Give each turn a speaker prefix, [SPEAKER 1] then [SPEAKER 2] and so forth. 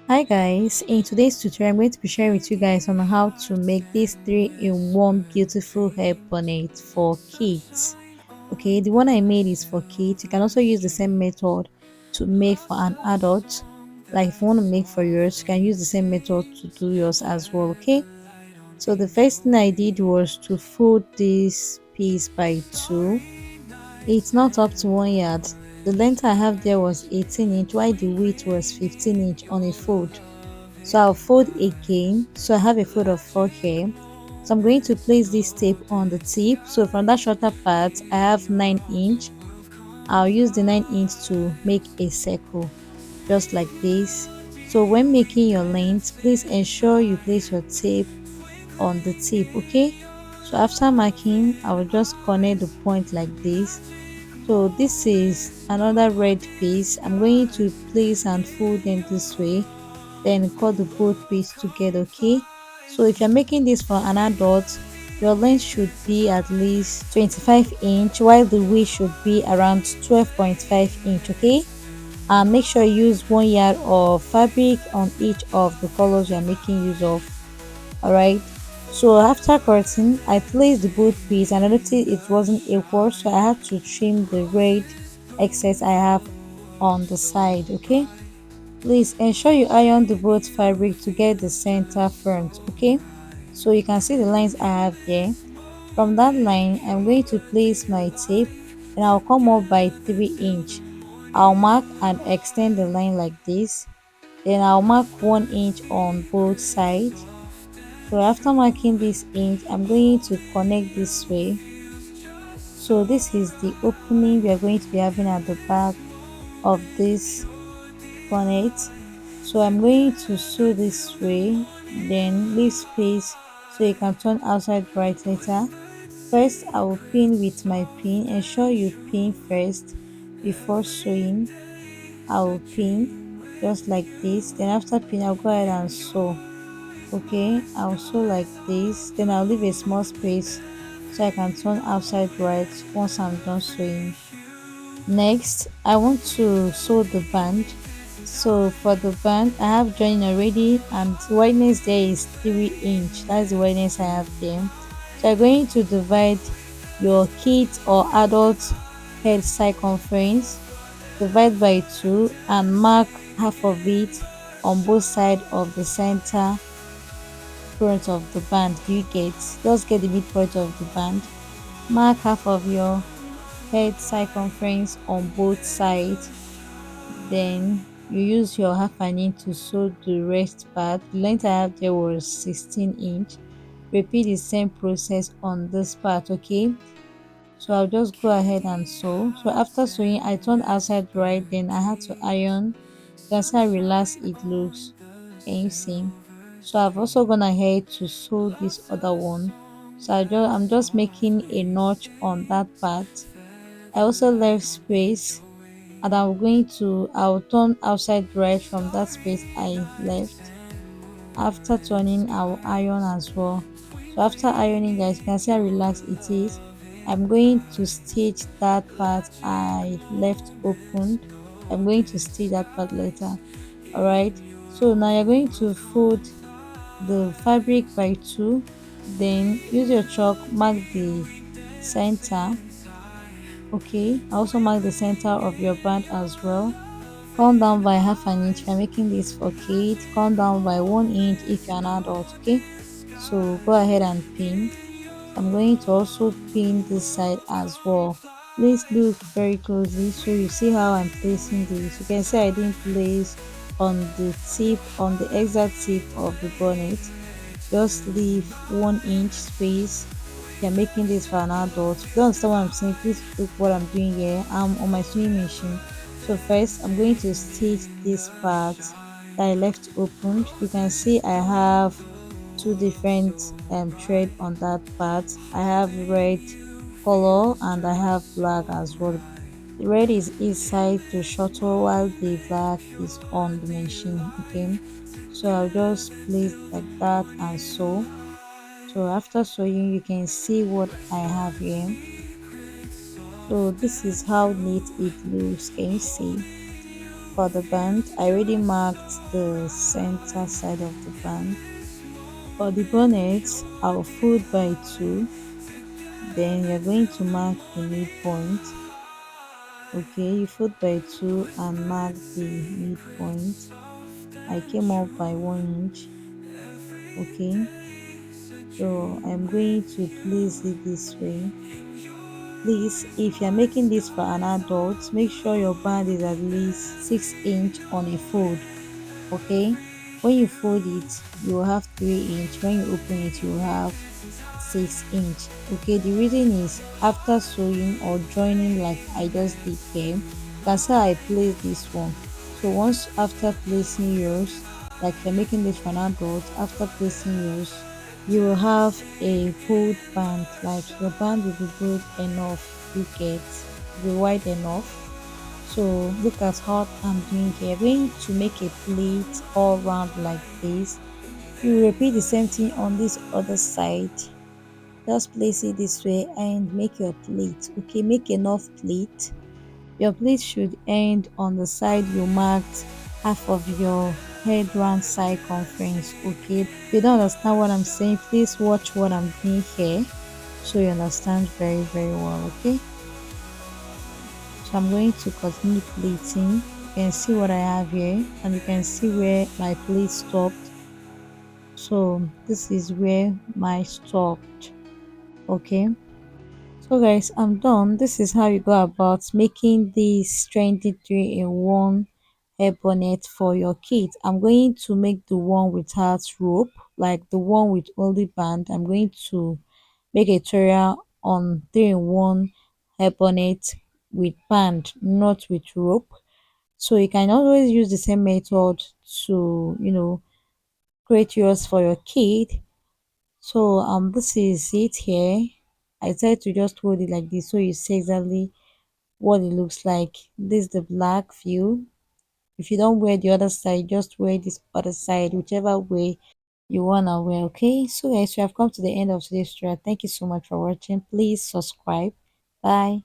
[SPEAKER 1] Hi guys, in today's tutorial I'm going to be sharing with you guys on how to make this 3-in-1 beautiful hair bonnet for kids. Okay, the one I made is for kids. You can also use the same method to make for an adult. Like if you want to make for yours, you can use the same method to do yours as well. Okay, so the first thing I did was to fold this piece by two. It's not up to 1 yard. The length I have there was 18 inch, while the width was 15 inch on a fold. So I'll fold again. So I have a fold of 4 here. So I'm going to place this tape on the tip. So from that shorter part I have 9 inch. I'll use the 9 inch to make a circle just like this. So when making your length, please ensure you place your tape on the tip. Okay, so after marking I will just connect the point like this. So this is another red piece. I'm going to place and fold them this way, then cut the both piece together. Okay, so if you're making this for an adult, your length should be at least 25 inch, while the width should be around 12.5 inch. Okay, and make sure you use 1 yard of fabric on each of the colors you're making use of. All right, so after cutting I placed the both piece and I noticed it wasn't equal, so I had to trim the red excess I have on the side. Okay, please ensure you iron the both fabric to get the center front. Okay, so you can see the lines I have there. From that line I'm going to place my tape and I'll come up by 3 inch. I'll mark and extend the line like this, then I'll mark 1 inch on both sides. So after marking this inch I'm going to connect this way. So this is the opening we are going to be having at the back of this bonnet. So I'm going to sew this way, then leave space so you can turn outside right later. First I will pin with my pin. Ensure you pin first before sewing. I will pin just like this, then after pin I'll go ahead and sew. Okay, I'll sew like this, then I'll leave a small space so I can turn outside right once I'm done sewing. Next I want to sew the band. So for the band I have joined already and the wideness there is 3 inch. That's the wideness I have there. So you're going to divide your kids or adult head circumference, divide by 2 and mark half of it on both sides of the center front of the band. You get, just get the midpoint of the band, mark half of your head circumference on both sides, then you use your half an inch to sew the rest part. The length I have there was 16 inch. Repeat the same process on this part. Okay, so I'll just go ahead and sew. So after sewing I turned outside right, then I had to iron. That's how relaxed it looks. Can you see? So I've also gone ahead to sew this other one. So I'm just making a notch on that part. I also left space and I'll turn outside right from that space I left. After turning I'll iron as well. So after ironing guys, you can see how relaxed it is. I'm going to stitch that part I left opened. I'm going to stitch that part later. All right, so now you're going to fold the fabric by two, then use your chalk, mark the center. Okay, also mark the center of your band as well. Come down by half an inch if you're making this for kids. Come down by 1 inch if you're an adult. Okay, so go ahead and pin. I'm going to also pin this side as well. Please look very closely so you see how I'm placing this. You can see I didn't place on the tip, on the exact tip of the bonnet. Just leave 1 inch space. You're making this for an adult. If you don't understand what I'm saying, please look what I'm doing here. I'm on my sewing machine. So first I'm going to stitch this part that I left opened. You can see I have two different thread on that part. I have red color and I have black as well. The red is inside the shuttle while the black is on the machine. Okay, so I'll just place like that and sew. So after sewing you can see what I have here. So this is how neat it looks. Can you see? for the band, I already marked the center side of the band. For the bonnet, I'll fold by 2. Then you're going to mark the midpoint. Okay, you fold by 2 and mark the midpoint. I came up by 1 inch. Okay, so I'm going to place it this way. Please, if you're making this for an adult, make sure your band is at least 6 inch on a fold. Okay, when you fold it, you will have 3 inch. When you open it, you will have 6 inch. Okay, the reason is after sewing or joining like I just did here, that's how I place this one. So once after placing yours, like you're making this for an adult, after placing yours, you will have a broad band. Like your band will be broad enough, you get, be wide enough. So look at how I'm doing here. I'm going to make a plate all round like this. You repeat the same thing on this other side. Just place it this way and make your plate. Okay, make enough plate. Your plate should end on the side you marked half of your head round circumference. Okay, if you don't understand what I'm saying, please watch what I'm doing here so you understand very well. Okay, so I'm going to continue plating. You can see what I have here and you can see where my plate stopped. So this is where my stopped. Okay, so guys, I'm done. This is how you go about making this 23-in-1 hair bonnet for your kit. I'm going to make the one without rope, like the one with only band. I'm going to make a tutorial on 3-in-1 hair bonnet with band, not with rope. So you can always use the same method to, create yours for your kit. So this is it here. I decided to just hold it like this so you see exactly what it looks like. This is the black view. If you don't wear the other side, just wear this other side, whichever way you wanna wear. Okay, so guys, we have come to the end of today's tutorial. Thank you so much for watching. Please subscribe. Bye.